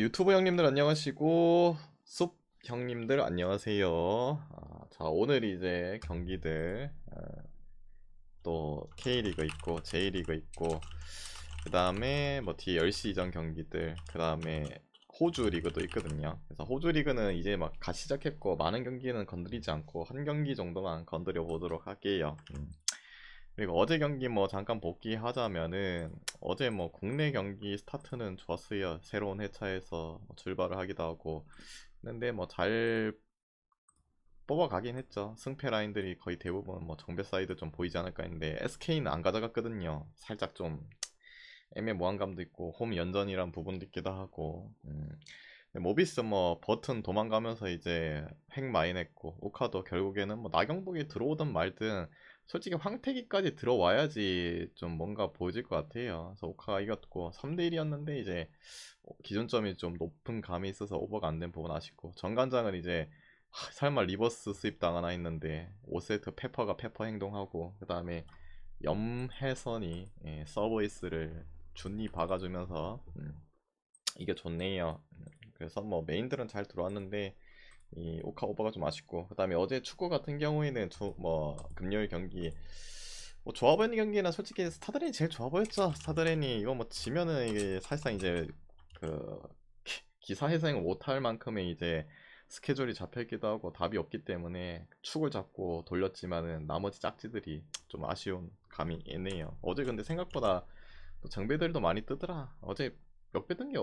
유튜브 형님들 안녕하시고 숲 형님들 안녕하세요. 자, 오늘 이제 경기들 또 K리그 있고 J리그 있고 그 다음에 뭐 뒤에 10시 이전 경기들 그 다음에 호주 리그도 있거든요. 그래서 호주 리그는 이제 막 갓 시작했고 많은 경기는 건드리지 않고 한 경기 정도만 건드려 보도록 할게요. 그리고 어제 경기 뭐 잠깐 복귀하자면은 어제 뭐 국내 경기 스타트는 좋았어요. 새로운 회차에서 뭐 출발을 하기도 하고 했는데 뭐 잘 뽑아가긴 했죠. 승패 라인들이 거의 대부분 뭐 정배 사이드 좀 보이지 않을까 했는데 SK는 안 가져갔거든요. 살짝 좀 애매모호한 감도 있고 홈 연전이란 부분도 있기도 하고 근데 모비스 뭐 버튼 도망가면서 이제 획 많이 냈고 오카도 결국에는 뭐 나경복이 들어오든 말든 솔직히 황태기까지 들어와야지 좀 뭔가 보여질 것 같아요. 그래서 오카가 이겼고 3대1이었는데 이제 기준점이 좀 높은 감이 있어서 오버가 안 된 부분 아쉽고 정관장은 이제 설마 리버스 수입 당하나 했는데 5세트 페퍼가 페퍼 행동하고 그 다음에 염혜선이 서브에이스를 준이 박아주면서 이게 좋네요. 그래서 뭐 메인들은 잘 들어왔는데 이 오카 오버가 좀 아쉽고 그 다음에 어제 축구 같은 경우에는 뭐 금요일 경기 뭐 좋아 보이는 경기는 솔직히 스타드렌이 제일 좋아 보였죠. 스타드렌이 이거 뭐 지면은 이게 사실상 이제 그 기사 회생을 못할 만큼의 이제 스케줄이 잡혀있기도 하고 답이 없기 때문에 축을 잡고 돌렸지만은 나머지 짝지들이 좀 아쉬운 감이 있네요. 어제 근데 생각보다 또 정배들도 많이 뜨더라. 어제 몇 배 뜬 게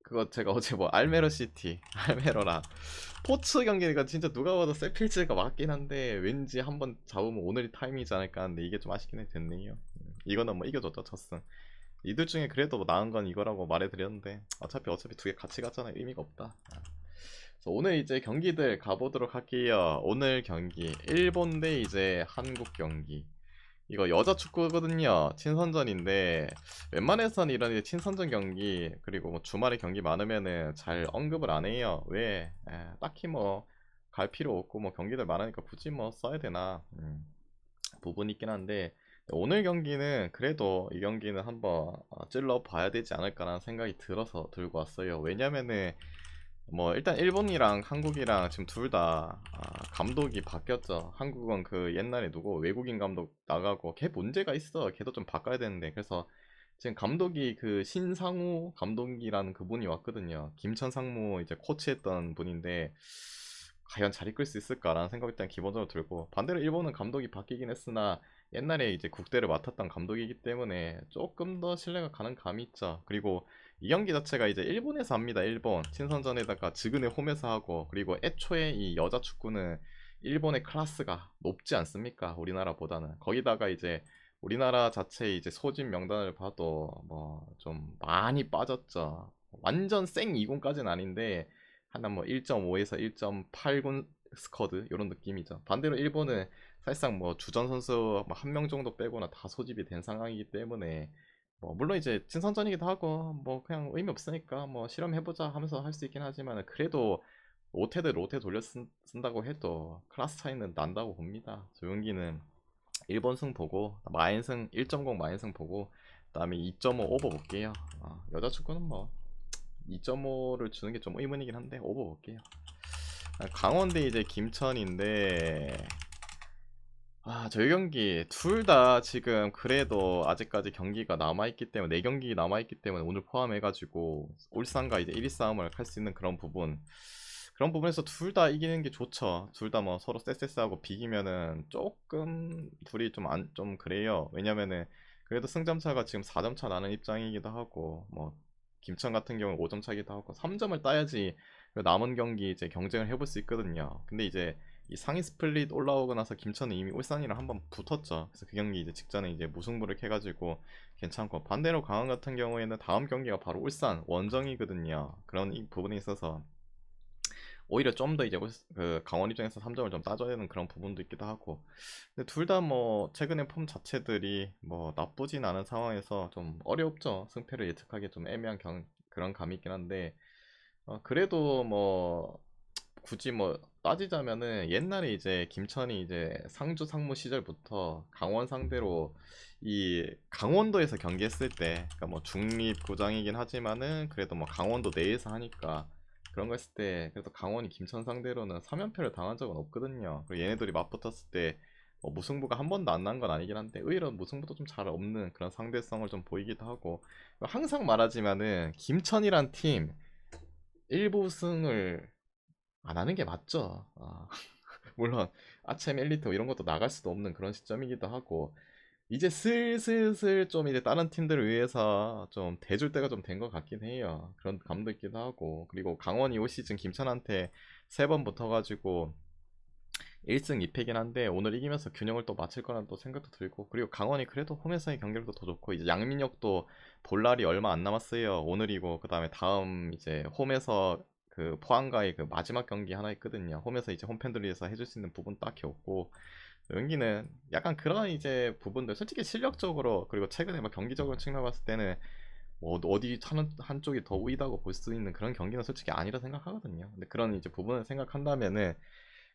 그거 제가 어제 뭐 알메로 시티 알메로라 포츠 경기니까 진짜 누가 봐도 세필즈가 맞긴 한데 왠지 한번 잡으면 오늘이 타임이지 않을까 하는데 이게 좀 아쉽긴 해 됐네요. 이거는 뭐 이겨줬죠 졌음. 이들 중에 그래도 뭐 나은 건 이거라고 말해드렸는데 어차피 두 개 같이 갔잖아 의미가 없다. 그래서 오늘 이제 경기들 가보도록 할게요. 오늘 경기 일본 대 이제 한국 경기 이거 여자 축구거든요. 친선전인데 웬만해선 이런 이제 친선전 경기 그리고 뭐 주말에 경기 많으면은 잘 언급을 안 해요. 왜? 딱히 뭐 갈 필요 없고 뭐 경기들 많으니까 굳이 뭐 써야 되나 부분이 있긴 한데 오늘 경기는 그래도 이 경기는 한번 찔러 봐야 되지 않을까라는 생각이 들어서 들고 왔어요. 왜냐면은 뭐 일단 일본이랑 한국이랑 지금 둘 다 감독이 바뀌었죠. 한국은 그 옛날에 누구 외국인 감독 나가고 걔 문제가 있어. 걔도 좀 바꿔야 되는데 그래서 지금 감독이 그 신상우 감독이라는 그분이 왔거든요. 김천 상무 이제 코치했던 분인데 과연 잘 이끌 수 있을까라는 생각이 일단 기본적으로 들고 반대로 일본은 감독이 바뀌긴 했으나 옛날에 이제 국대를 맡았던 감독이기 때문에 조금 더 신뢰가 가는 감이 있죠. 그리고 이 경기 자체가 이제 일본에서 합니다. 일본 친선전에다가 지그네 홈에서 하고 그리고 애초에 이 여자 축구는 일본의 클래스가 높지 않습니까? 우리나라보다는 거기다가 이제 우리나라 자체 이제 소집 명단을 봐도 뭐 좀 많이 빠졌죠. 완전 생 2군까지는 아닌데 하나 뭐 1.5에서 1.8군 스쿼드 이런 느낌이죠. 반대로 일본은 사실상 뭐 주전 선수 한 명 정도 빼고나 다 소집이 된 상황이기 때문에 뭐 물론 이제 친선전이기도 하고 뭐 그냥 의미 없으니까 뭐 실험해보자 하면서 할 수 있긴 하지만 그래도 로테 대 로테 돌려 쓴다고 해도 클래스 차이는 난다고 봅니다. 조용기는 1번 승 보고 마인승 1.0 마인승 보고 그다음에 2.5 오버 볼게요. 여자 축구는 뭐 2.5를 주는 게 좀 의문이긴 한데 오버 볼게요. 강원대 이제 김천인데 저희 경기 둘 다 지금 그래도 아직까지 경기가 남아있기 때문에 4경기 남아있기 때문에 오늘 포함해가지고 울산과 이제 1위 싸움을 할 수 있는 그런 부분에서 둘 다 이기는 게 좋죠. 둘 다 뭐 서로 쎄쎄쎄하고 비기면은 조금 둘이 좀 그래요. 왜냐면은 그래도 승점 차가 지금 4점 차 나는 입장이기도 하고 뭐 김천 같은 경우는 5점 차기도 하고 3점을 따야지 그 남은 경기 이제 경쟁을 해볼 수 있거든요. 근데 이제 이 상위 스플릿 올라오고 나서 김천은 이미 울산이랑 한번 붙었죠. 그래서 그 경기 이제 직전에 이제 무승부를 해가지고 괜찮고 반대로 강원 같은 경우에는 다음 경기가 바로 울산 원정이거든요. 그런 이 부분에 있어서 오히려 좀 더 이제 그 강원 입장에서 3점을 좀 따져야 되는 그런 부분도 있기도 하고 근데 둘 다 뭐 최근의 폼 자체들이 뭐 나쁘진 않은 상황에서 좀 어렵죠. 승패를 예측하기 좀 애매한 그런 감이 있긴 한데 그래도 뭐 굳이 뭐 따지자면은 옛날에 이제 김천이 이제 상주 상무 시절부터 강원 상대로 이 강원도에서 경기했을 때, 그러니까 뭐 중립 구장이긴 하지만은 그래도 뭐 강원도 내에서 하니까 그런 거 했을 때 그래도 강원이 김천 상대로는 3연패를 당한 적은 없거든요. 그리고 얘네들이 맞붙었을 때 뭐 무승부가 한 번도 안 난 건 아니긴 한데 의외로 무승부도 좀 잘 없는 그런 상대성을 좀 보이기도 하고, 항상 말하지만은 김천이란 팀 1부 우승을 안 하는 게 맞죠. 물론 아침 엘리트 이런 것도 나갈 수도 없는 그런 시점이기도 하고, 이제 슬슬슬 좀 이제 다른 팀들을 위해서 좀 대줄 때가 좀 된 것 같긴 해요. 그런 감도 있기도 하고, 그리고 강원이 올 시즌 김천한테 3번 붙어가지고 1승 2패긴 한데 오늘 이기면서 균형을 또 맞출 거라는 또 생각도 들고, 그리고 강원이 그래도 홈에서의 경기력도 더 좋고 이제 양민혁도 볼 날이 얼마 안 남았어요. 오늘이고 그 다음에 다음 이제 홈에서 그 포항과의 그 마지막 경기 하나 있거든요. 홈에서 이제 홈팬들을 위해서 해줄 수 있는 부분 딱히 없고, 연기는 약간 그런 이제 부분들 솔직히 실력적으로 그리고 최근에 막 경기적으로 측면 봤을 때는 뭐 어디 한쪽이 더 우위다고 볼 수 있는 그런 경기는 솔직히 아니라 생각하거든요. 근데 그런 이제 부분을 생각한다면은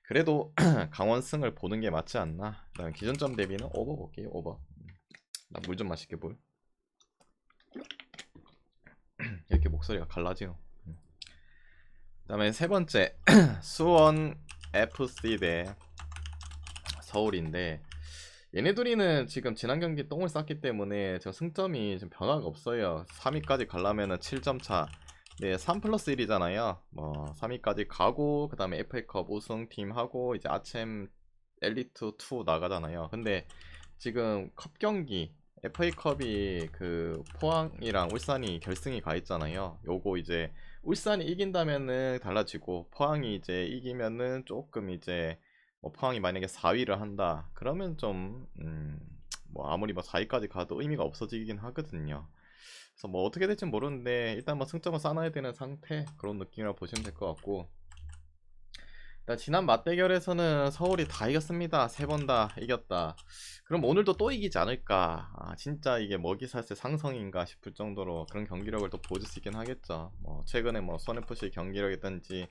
그래도 강원 승을 보는 게 맞지 않나. 그다음에 기존점 대비는 오버 볼게요. 오버. 나 물 좀 마실게 물. 이렇게 목소리가 갈라지노. 그다음에 세 번째 수원 FC 대 서울인데, 얘네 둘이는 지금 지난 경기 똥을 쌌기 때문에 저 승점이 지금 변화가 없어요. 3위까지 가려면은 7점 차. 네, 3 플러스 1이잖아요. 뭐 3위까지 가고 그 다음에 FA컵 우승팀하고 이제 아챔 엘리트 2 나가잖아요. 근데 지금 컵 경기 FA컵이 그 포항이랑 울산이 결승이 가 있잖아요. 요거 이제 울산이 이긴다면은 달라지고 포항이 이제 이기면은 조금 이제 뭐 포항이 만약에 4위를 한다 그러면 좀 뭐 아무리 뭐 4위까지 가도 의미가 없어지긴 하거든요. 그래서 뭐 어떻게 될지 모르는데 일단 뭐 승점을 쌓아야 되는 상태, 그런 느낌이라고 보시면 될 것 같고, 일단 지난 맞대결에서는 서울이 다 이겼습니다. 3번 다 이겼다. 그럼 오늘도 또 이기지 않을까? 진짜 이게 먹이사슬 상성인가 싶을 정도로 그런 경기력을 또 보여줄 수 있긴 하겠죠. 뭐 최근에 뭐 수원FC 경기력이든지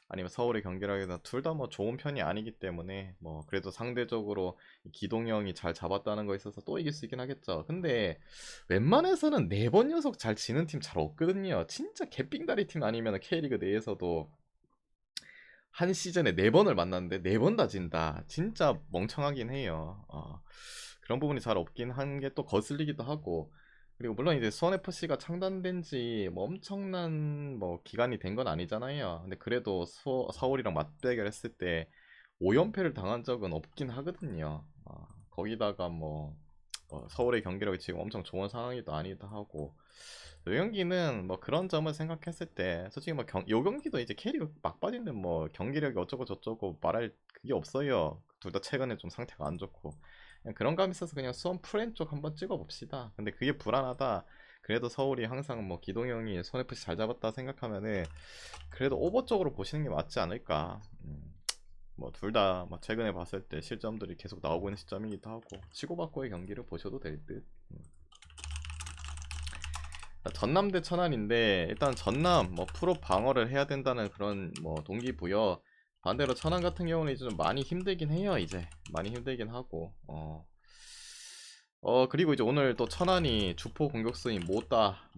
아니면 서울의 경기력이든 둘 다 뭐 좋은 편이 아니기 때문에 뭐 그래도 상대적으로 기동형이 잘 잡았다는 거에 있어서 또 이길 수 있긴 하겠죠. 근데 웬만해서는 4번 연속 잘 지는 팀 잘 없거든요. 진짜 개삥다리 팀 아니면 K리그 내에서도 한 시즌에 4번을 만났는데 4번 다 진다. 진짜 멍청하긴 해요. 그런 부분이 잘 없긴 한 게 또 거슬리기도 하고, 그리고 물론 이제 수원FC가 창단된 지 뭐 엄청난 뭐 기간이 된 건 아니잖아요. 근데 그래도 서울이랑 맞대결 했을 때 5연패를 당한 적은 없긴 하거든요. 거기다가 뭐 서울의 경기력이 지금 엄청 좋은 상황이도 아니기도 하고, 요 경기는 뭐 그런 점을 생각했을 때 솔직히 뭐 요 경기도 이제 캐리가 막빠진데 뭐 경기력이 어쩌고 저쩌고 말할 그게 없어요. 둘 다 최근에 좀 상태가 안 좋고, 그냥 그런 감이 있어서 그냥 수원 프렌 쪽 한번 찍어 봅시다. 근데 그게 불안하다. 그래도 서울이 항상 뭐 기동형이 손FC 잘 잡았다 생각하면은 그래도 오버 쪽으로 보시는 게 맞지 않을까. 뭐 둘 다 뭐 최근에 봤을 때 실점들이 계속 나오고 있는 시점이기도 하고 치고받고의 경기를 보셔도 될 듯. 전남 대 천안인데 일단 전남 뭐 프로 방어를 해야 된다는 그런 뭐 동기부여, 반대로 천안 같은 경우는 이제 좀 많이 힘들긴 해요. 이제 많이 힘들긴 하고 그리고 이제 오늘 또 천안이 주포 공격수인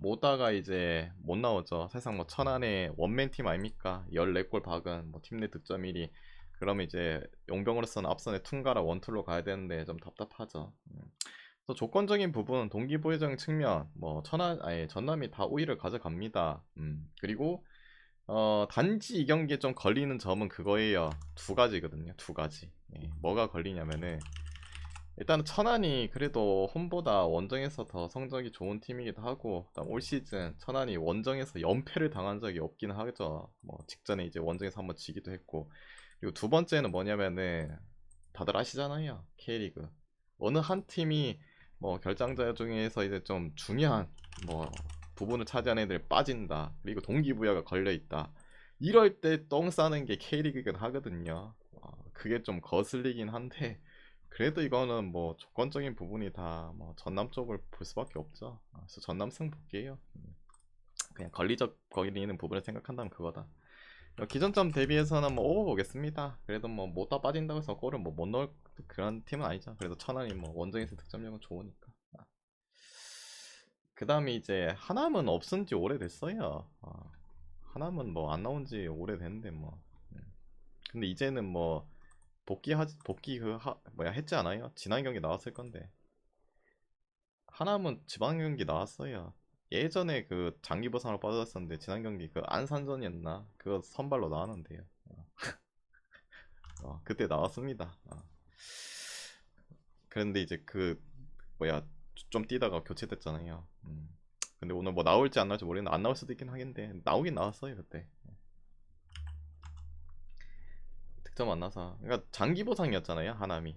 모다가 이제 못 나오죠. 사실상 뭐 천안의 원맨 팀 아닙니까? 14골 박은 뭐 팀 내 득점 1위. 그러면 이제 용병으로서는 앞선에 퉁가라 원툴로 가야 되는데 좀 답답하죠. 그래서 조건적인 부분, 동기부여적인 측면, 뭐 전남이 다 우위를 가져갑니다. 그리고 단지 이 경기에 좀 걸리는 점은 그거예요. 두 가지거든요. 두 가지. 뭐가 걸리냐면은 일단은 천안이 그래도 홈보다 원정에서 더 성적이 좋은 팀이기도 하고, 그다음 올 시즌 천안이 원정에서 연패를 당한 적이 없긴 하죠. 뭐 직전에 이제 원정에서 한번 지기도 했고, 그리고 두 번째는 뭐냐면은 다들 아시잖아요. K리그 어느 한 팀이 뭐 결장자 중에서 이제 좀 중요한 뭐 부분을 차지하는 애들 빠진다, 그리고 동기부여가 걸려 있다, 이럴 때 똥 싸는 게 K리그긴 하거든요. 그게 좀 거슬리긴 한데 그래도 이거는 뭐 조건적인 부분이 다 뭐 전남 쪽을 볼 수밖에 없죠. 그래서 전남 승 볼게요. 그냥 걸리적 거리는 부분을 생각한다면 그거다. 기존점 대비해서는 뭐 오버보겠습니다. 그래도 뭐 못다 빠진다고 해서 골을 뭐 못 넣을 그런 팀은 아니죠. 그래도 천안이 뭐 원정에서 득점력은 좋으니까. 그 다음에 이제 하남은 없은 지 오래됐어요. 하남은 뭐 안 나온 지 오래됐는데 뭐. 근데 이제는 뭐 복귀 뭐야 했지 않아요? 지난 경기 나왔을 건데. 하남은 지방 경기 나왔어요. 예전에 그 장기 부상으로 빠졌었는데 지난 경기 그 안산전이었나? 그거 선발로 나왔는데요. 그때 나왔습니다. 그런데 이제 그 뭐야 좀 뛰다가 교체됐잖아요. 근데 오늘 뭐 나올지 안 나올지 모르겠는데 안 나올 수도 있긴 하겠는데 나오긴 나왔어요 그때. 득점 안 나서. 그러니까 장기 부상이었잖아요 하남이.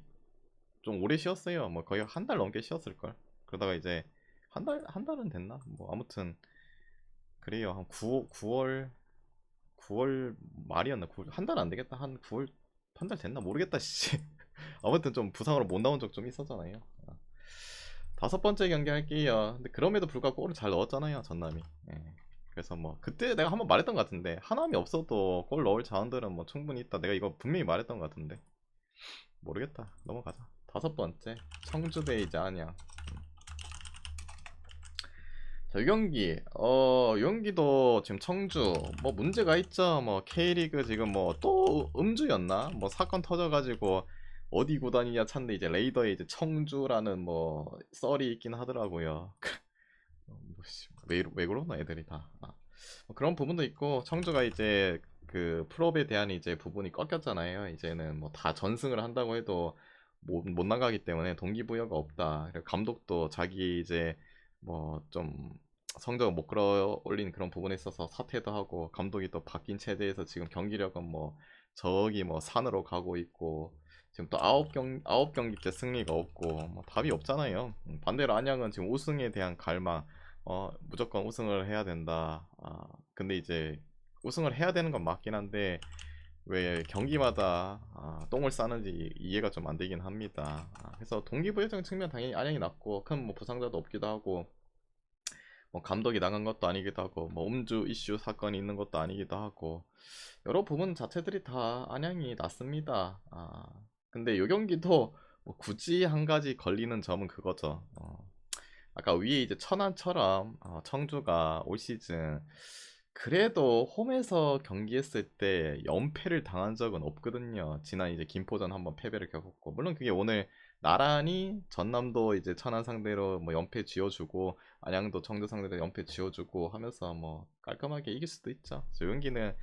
좀 오래 쉬었어요. 뭐 거의 한 달 넘게 쉬었을 걸. 그러다가 이제 한 달은 됐나? 뭐 아무튼 그래요. 한 9월 말이었나? 한 달 안 되겠다. 한 9월 한 달 됐나 모르겠다 씨. 아무튼 좀 부상으로 못 나온 적 좀 있었잖아요. 다섯 번째 경기 할게요. 근데 그럼에도 불구하고 골을 잘 넣었잖아요 전남이. 예. 그래서 뭐 그때 내가 한번 말했던 것 같은데 하남이 없어도 골 넣을 자원들은 뭐 충분히 있다. 내가 이거 분명히 말했던 것 같은데 모르겠다. 넘어가자. 다섯 번째 청주 대 이제 안양. 자, 이 경기도 지금 청주 뭐 문제가 있죠. 뭐 K리그 지금 뭐 또 음주였나? 뭐 사건 터져가지고 어디 구단이냐 찾는데 이제 레이더에 이제 청주라는 뭐 썰이 있긴 하더라고요. 왜 그러나 애들이 다. 뭐 그런 부분도 있고 청주가 이제 그 프로에 대한 이제 부분이 꺾였잖아요. 이제는 뭐 다 전승을 한다고 해도 못 나가기 때문에 동기부여가 없다. 그리고 감독도 자기 이제 뭐 좀 성적을 못 끌어올린 그런 부분에 있어서 사퇴도 하고 감독이 또 바뀐 체제에서 지금 경기력은 뭐 저기 뭐 산으로 가고 있고 지금 또 아홉 경기째 승리가 없고 뭐 답이 없잖아요. 반대로 안양은 지금 우승에 대한 갈망 무조건 우승을 해야 된다. 근데 이제 우승을 해야 되는 건 맞긴 한데 왜 경기마다 똥을 싸는지 이해가 좀 안 되긴 합니다. 그래서 동기부여적 측면 당연히 안양이 낮고 큰 뭐 부상자도 없기도 하고 뭐 감독이 나간 것도 아니기도 하고 뭐 음주 이슈 사건이 있는 것도 아니기도 하고 여러 부분 자체들이 다 안양이 낮습니다. 근데 요 경기도 뭐 굳이 한 가지 걸리는 점은 그거죠. 아까 위에 이제 천안처럼 청주가 올 시즌 그래도 홈에서 경기했을 때 연패를 당한 적은 없거든요. 지난 이제 김포전 한번 패배를 겪었고 물론 그게 오늘 나란히 전남도 이제 천안 상대로 뭐 연패 쥐어주고 안양도 청주 상대로 연패 쥐어주고 하면서 뭐 깔끔하게 이길 수도 있죠. 그래서 경기는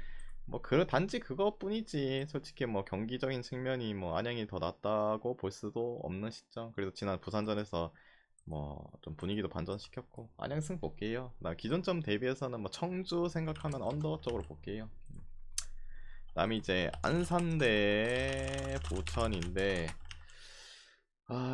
뭐 단지 그것뿐이지 솔직히 뭐 경기적인 측면이 뭐 안양이 더 낫다고 볼 수도 없는 시점. 그래도 지난 부산전에서 뭐 좀 분위기도 반전시켰고 안양승 볼게요. 나 기존점 대비해서는 뭐 청주 생각하면 언더 쪽으로 볼게요. 그다음에 이제 안산 대 부천인데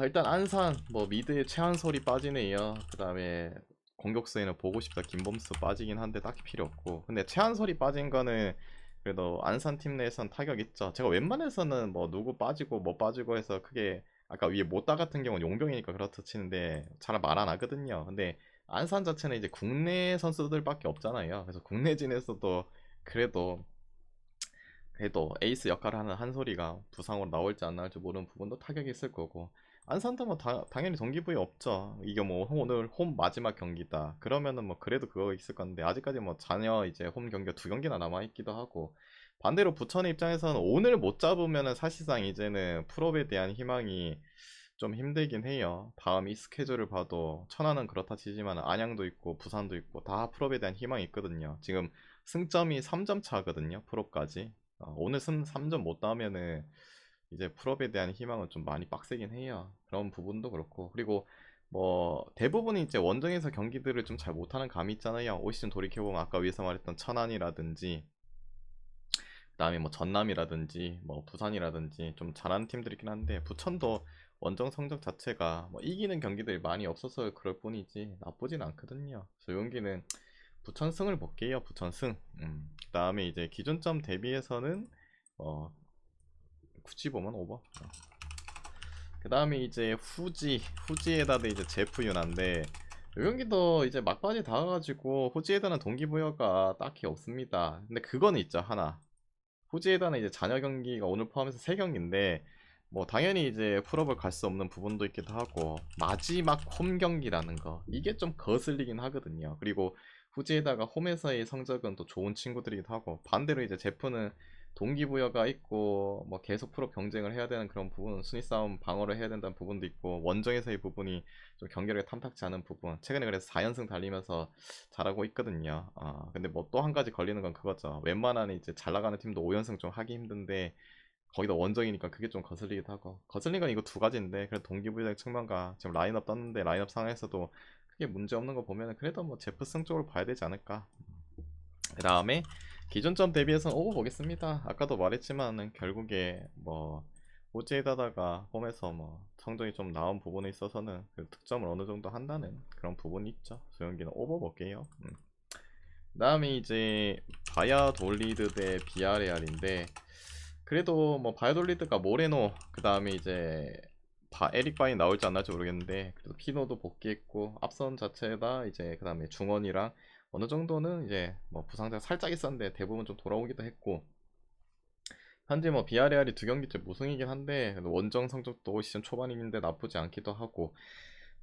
일단 안산 뭐 미드에 최한솔이 빠지네요. 그다음에 공격수에는 보고 싶다 김범수 빠지긴 한데 딱히 필요 없고 근데 최한솔이 빠진 거는 그래도 안산 팀 내에선 타격 있죠. 제가 웬만해서는 뭐 누구 빠지고 뭐 빠지고 해서 크게 아까 위에 모따 같은 경우는 용병이니까 그렇다 치는데 잘 말 안 하거든요. 근데 안산 자체는 이제 국내 선수들밖에 없잖아요. 그래서 국내진에서도 그래도 에이스 역할을 하는 한솔이가 부상으로 나올지 안 나올지 모르는 부분도 타격이 있을 거고 안산도 뭐 당연히 동기부여 없죠. 이게 뭐 오늘 홈 마지막 경기다 그러면은 뭐 그래도 그거 있을 건데 아직까지 뭐 잔여 이제 홈 경기가 두 경기나 남아 있기도 하고 반대로 부천의 입장에서는 오늘 못 잡으면은 사실상 이제는 풀업에 대한 희망이 좀 힘들긴 해요. 다음 이 스케줄을 봐도 천안은 그렇다 치지만 안양도 있고 부산도 있고 다 풀업에 대한 희망이 있거든요. 지금 승점이 3점 차거든요. 풀업까지. 오늘 3점 못 따면은 이제 풀업에 대한 희망은 좀 많이 빡세긴 해요. 그런 부분도 그렇고 그리고 뭐 대부분이 이제 원정에서 경기들을 좀 잘 못하는 감이 있잖아요. 올 시즌 돌이켜보면 아까 위에서 말했던 천안이라든지 그다음에 뭐 전남이라든지 뭐 부산이라든지 좀 잘하는 팀들이긴 한데 부천도 원정 성적 자체가 뭐 이기는 경기들이 많이 없어서 그럴 뿐이지 나쁘진 않거든요. 그래서 이 경기는 부천승을 볼게요. 부천승. 그다음에 이제 기준점 대비해서는 어 굳이 보면 오버. 그다음에 이제 후지에다 이제 제프 유나인데 이 경기도 이제 막바지 다가가지고 후지에다는 동기부여가 딱히 없습니다. 근데 그거는 있죠 하나. 후지에다는 이제 잔여 경기가 오늘 포함해서 3경기인데 뭐 당연히 이제 풀업을 갈 수 없는 부분도 있기도 하고 마지막 홈 경기라는 거 이게 좀 거슬리긴 하거든요. 그리고 후지에다가 홈에서의 성적은 또 좋은 친구들이기도 하고 반대로 이제 제프는 동기부여가 있고 뭐 계속 프로 경쟁을 해야 되는 그런 부분 순위 싸움 방어를 해야 된다는 부분도 있고 원정에서의 부분이 좀 경기력이 탐탁지 않은 부분 최근에 그래서 4연승 달리면서 잘하고 있거든요. 근데 뭐 또 한 가지 걸리는 건 그거죠. 웬만한 이제 잘 나가는 팀도 5연승 좀 하기 힘든데 거기다 원정이니까 그게 좀 거슬리기도 하고 거슬린 건 이거 두 가지인데 그래도 동기부여적 측면과 지금 라인업 떴는데 라인업 상황에서도 크게 문제 없는 거 보면은 그래도 뭐 제프슨 쪽으로 봐야 되지 않을까. 그 다음에 기존점 대비해서는 오버 보겠습니다. 아까도 말했지만은 결국에 뭐 호재에다가 홈에서 뭐 성적이 좀 나온 부분에 있어서는 그 득점을 어느 정도 한다는 그런 부분이 있죠. 소영기는 오버 볼게요. 그 다음에 이제 바야돌리드 대 비아레알인데 그래도 뭐 바야돌리드가 모레노 그 다음에 이제 에릭 바이 나올지 안 나올지 모르겠는데 그래도 피노도 복귀했고 앞선 자체다 이제 그 다음에 중원이랑 어느 정도는 이제 뭐 부상자가 살짝 있었는데 대부분 좀 돌아오기도 했고 현재 뭐 비아레알이 2경기째 무승이긴 한데 원정 성적도 올 시즌 초반인데 나쁘지 않기도 하고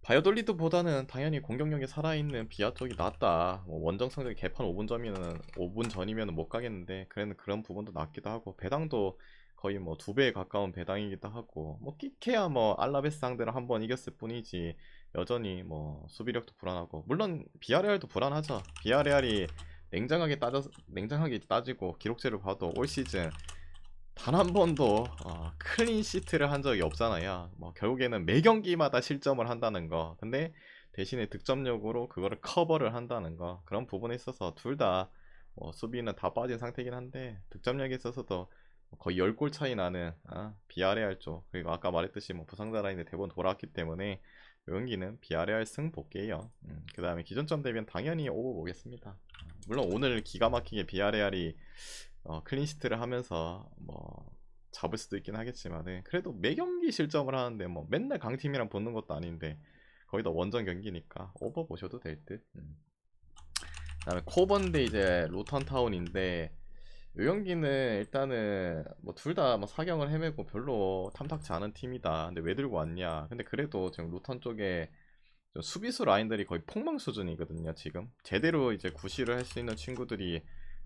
바이오돌리드보다는 당연히 공격력이 살아있는 비아 쪽이 낫다. 뭐 원정 성적이 개판 5분 전이면 5분 전이면 못 가겠는데 그런 부분도 낫기도 하고 배당도 거의 뭐 2배에 가까운 배당이기도 하고 뭐 끼케야 뭐 알라베스 상대로 한 번 이겼을 뿐이지 여전히 뭐 수비력도 불안하고 물론 비아레알도 불안하죠. 비아레알이 냉정하게 따지고 기록체를 봐도 올 시즌 단 한 번도 클린 시트를 한 적이 없잖아요. 뭐 결국에는 매 경기마다 실점을 한다는 거. 근데 대신에 득점력으로 그거를 커버를 한다는 거. 그런 부분에 있어서 둘 다 수비는 다 빠진 상태긴 한데 득점력에 있어서도 거의 10골 차이 나는 비아레알 쪽. 그리고 아까 말했듯이 뭐 부상자 라인에 대부분 돌아왔기 때문에 이 경기는 비아레알 승 볼게요. 그 다음에 기존점 대비는 당연히 오버 보겠습니다. 물론 오늘 기가 막히게 비아레알이 클린시트를 하면서 뭐 잡을 수도 있긴 하겠지만 그래도 매 경기 실점을 하는데 뭐 맨날 강팀이랑 붙는 것도 아닌데 거기다 원정 경기니까 오버 보셔도 될 듯. 그다음에 코번데 이제 로턴타운인데 이 경기는 일단은 뭐 둘 다 뭐 사경을 헤매고 별로 탐탁지 않은 팀이다. 근데 왜 들고 왔냐? 근데 그래도 지금 로턴 쪽에 좀 수비수 라인들이 거의 폭망 수준이거든요. 지금 제대로 이제 구실을 할 수 있는 친구들이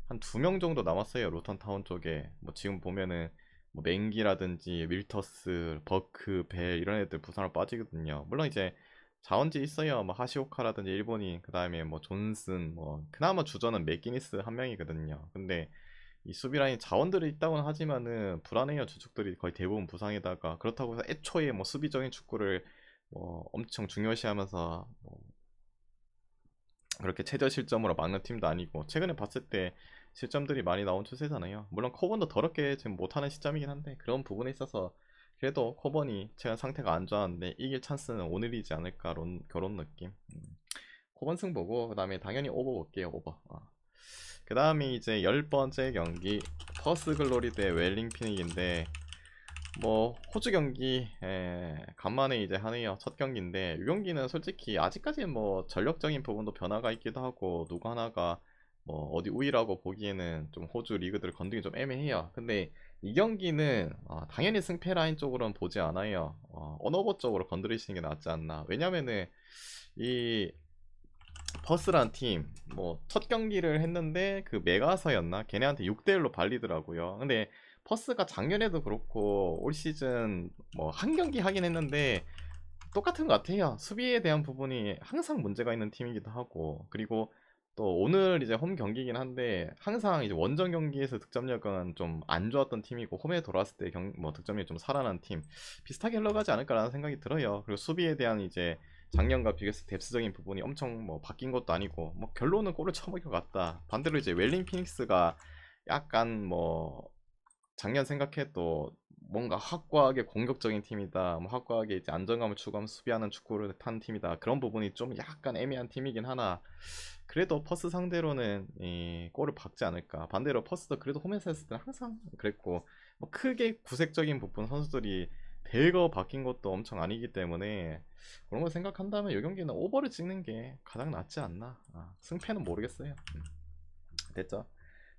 한 2명 정도 남았어요. 로턴타운 쪽에 뭐 지금 보면은 뭐 맹기라든지 밀터스, 버크, 벨 이런 애들 부산으로 빠지거든요. 물론 이제 자원지 있어요. 뭐 하시오카라든지 일본인, 그 다음에 뭐 존슨, 뭐 그나마 주전은 맥기니스 한 명이거든요. 근데 이 수비 라인 자원들이 있다고는 하지만은 불안해요. 주축들이 거의 대부분 부상에다가 그렇다고 해서 애초에 뭐 수비적인 축구를 뭐 엄청 중요시하면서 뭐 그렇게 최저 실점으로 막는 팀도 아니고 최근에 봤을 때 실점들이 많이 나온 추세잖아요. 물론 코번도 더럽게 지금 못하는 시점이긴 한데 그런 부분에 있어서 그래도 코번이 최근 상태가 안 좋았는데 이길 찬스는 오늘이지 않을까 그런 느낌. 코번 승 보고 그 다음에 당연히 오버 볼게요. 오버. 그 다음에 이제 10번째 경기 퍼스 글로리 대 웰링 피닉인데 뭐 호주 경기 간만에 이제 하네요. 첫 경기인데 이 경기는 솔직히 아직까지는 뭐 전력적인 부분도 변화가 있기도 하고 누구 하나가 뭐 어디 우위라고 보기에는 좀 호주 리그들을 건드기 좀 애매해요. 근데 이 경기는 당연히 승패 라인 쪽으로는 보지 않아요. 언어버 쪽으로 건드리시는 게 낫지 않나. 왜냐면은 이 퍼스란 팀 뭐 첫 경기를 했는데 그 메가서였나 걔네한테 6대1로 발리더라고요. 근데 퍼스가 작년에도 그렇고 올 시즌 뭐 한 경기 하긴 했는데 똑같은 것 같아요. 수비에 대한 부분이 항상 문제가 있는 팀이기도 하고 그리고 또 오늘 이제 홈 경기긴 한데 항상 이제 원정 경기에서 득점력은 좀 안 좋았던 팀이고 홈에 돌아왔을 때 뭐 득점력이 좀 살아난 팀 비슷하게 흘러가지 않을까라는 생각이 들어요. 그리고 수비에 대한 이제 작년과 비교해서 뎁스적인 부분이 엄청 뭐 바뀐 것도 아니고 뭐 결론은 골을 처먹여 갔다. 반대로 이제 웰링 피닉스가 약간 뭐 작년 생각해도 뭔가 확고하게 공격적인 팀이다. 뭐 확고하게 이제 안정감을 추구하면서 수비하는 축구를 탄 팀이다. 그런 부분이 좀 약간 애매한 팀이긴 하나 그래도 퍼스 상대로는 이 골을 박지 않을까. 반대로 퍼스도 그래도 홈에서 했을 때는 항상 그랬고 뭐 크게 구색적인 부분 선수들이 별거 바뀐 것도 엄청 아니기 때문에 그런 걸 생각한다면 이 경기는 오버를 찍는 게 가장 낫지 않나. 승패는 모르겠어요. 됐죠?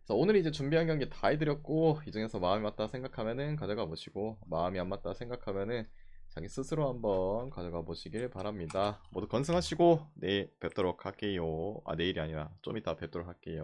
자, 오늘 이제 준비한 경기 다 해드렸고, 이 중에서 마음이 맞다 생각하면은 가져가 보시고, 마음이 안 맞다 생각하면은 자기 스스로 한번 가져가 보시길 바랍니다. 모두 건승하시고 내일 뵙도록 할게요. 아, 내일이 아니라 좀 이따 뵙도록 할게요.